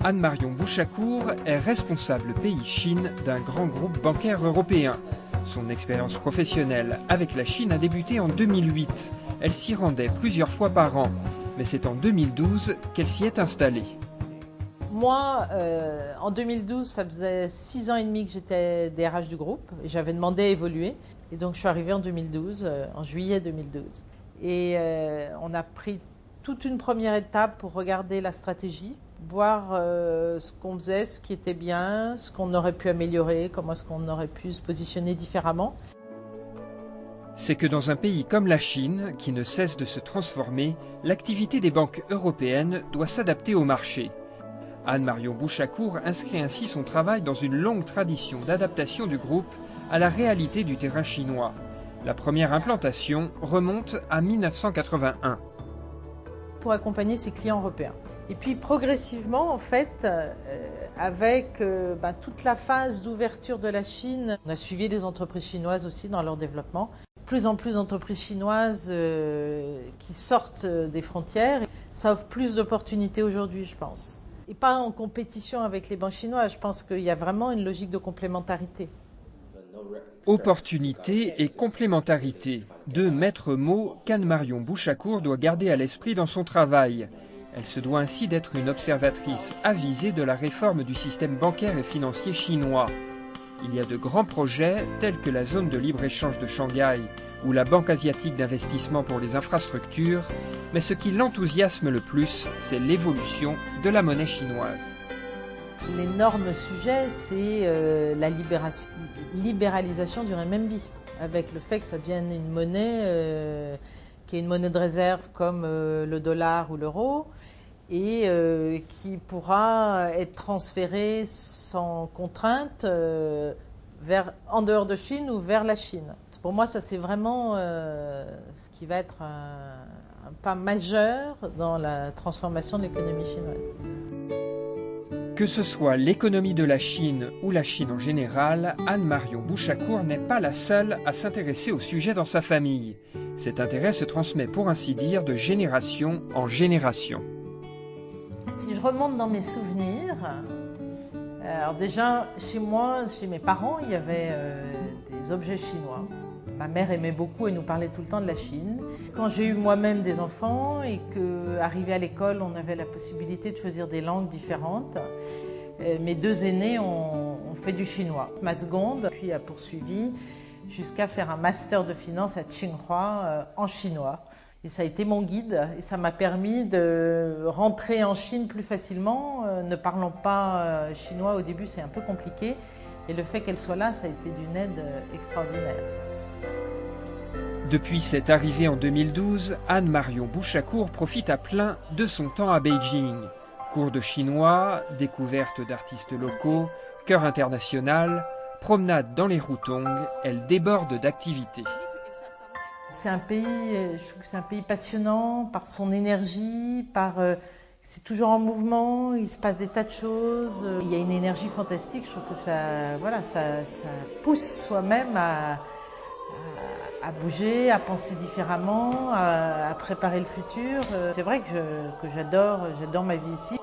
Anne-Marion Bouchacourt est responsable pays Chine d'un grand groupe bancaire européen. Son expérience professionnelle avec la Chine a débuté en 2008. Elle s'y rendait plusieurs fois par an. Mais c'est en 2012 qu'elle s'y est installée. Moi, en 2012, ça faisait 6 ans et demi que j'étais DRH du groupe. J'avais demandé à évoluer. Et donc, je suis arrivée en 2012, en juillet 2012. Et on a pris toute une première étape pour regarder la stratégie, voir ce qu'on faisait, ce qui était bien, ce qu'on aurait pu améliorer, comment est-ce qu'on aurait pu se positionner différemment. C'est que dans un pays comme la Chine, qui ne cesse de se transformer, l'activité des banques européennes doit s'adapter au marché. Anne-Marion Bouchacourt inscrit ainsi son travail dans une longue tradition d'adaptation du groupe à la réalité du terrain chinois. La première implantation remonte à 1981. Pour accompagner ses clients européens. Et puis progressivement, en fait, avec toute la phase d'ouverture de la Chine, on a suivi les entreprises chinoises aussi dans leur développement. Plus en plus d'entreprises chinoises qui sortent des frontières. Ça offre plus d'opportunités aujourd'hui, je pense. Et pas en compétition avec les banques chinoises. Je pense qu'il y a vraiment une logique de complémentarité. Opportunité et complémentarité, deux maîtres mots qu'Anne-Marion Bouchacourt doit garder à l'esprit dans son travail. Elle se doit ainsi d'être une observatrice avisée de la réforme du système bancaire et financier chinois. Il y a de grands projets tels que la zone de libre-échange de Shanghai ou la Banque asiatique d'investissement pour les infrastructures, mais ce qui l'enthousiasme le plus, c'est l'évolution de la monnaie chinoise. L'énorme sujet, c'est la libéralisation du renminbi, avec le fait que ça devienne une monnaie qui est une monnaie de réserve comme le dollar ou l'euro, et qui pourra être transférée sans contrainte en dehors de Chine ou vers la Chine. Pour moi, ça c'est vraiment ce qui va être un pas majeur dans la transformation de l'économie chinoise. Que ce soit l'économie de la Chine ou la Chine en général, Anne-Marion Bouchacourt n'est pas la seule à s'intéresser au sujet dans sa famille. Cet intérêt se transmet pour ainsi dire de génération en génération. Si je remonte dans mes souvenirs, alors déjà chez moi, chez mes parents, il y avait des objets chinois. Ma mère aimait beaucoup et nous parlait tout le temps de la Chine. Quand j'ai eu moi-même des enfants et qu'arrivé à l'école, on avait la possibilité de choisir des langues différentes, mes deux aînés ont fait du chinois. Ma seconde puis a poursuivi jusqu'à faire un master de finance à Tsinghua en chinois. Et ça a été mon guide et ça m'a permis de rentrer en Chine plus facilement. Ne parlant pas chinois au début, c'est un peu compliqué. Et le fait qu'elle soit là, ça a été d'une aide extraordinaire. Depuis cette arrivée en 2012, Anne-Marion Bouchacourt profite à plein de son temps à Beijing. Cours de chinois, découverte d'artistes locaux, chœur international, promenade dans les Routongs, elle déborde d'activités. C'est un pays, je trouve que c'est un pays passionnant par son énergie, c'est toujours en mouvement, il se passe des tas de choses. Il y a une énergie fantastique, je trouve que ça pousse soi-même à bouger, à penser différemment, à préparer le futur. C'est vrai que j'adore ma vie ici.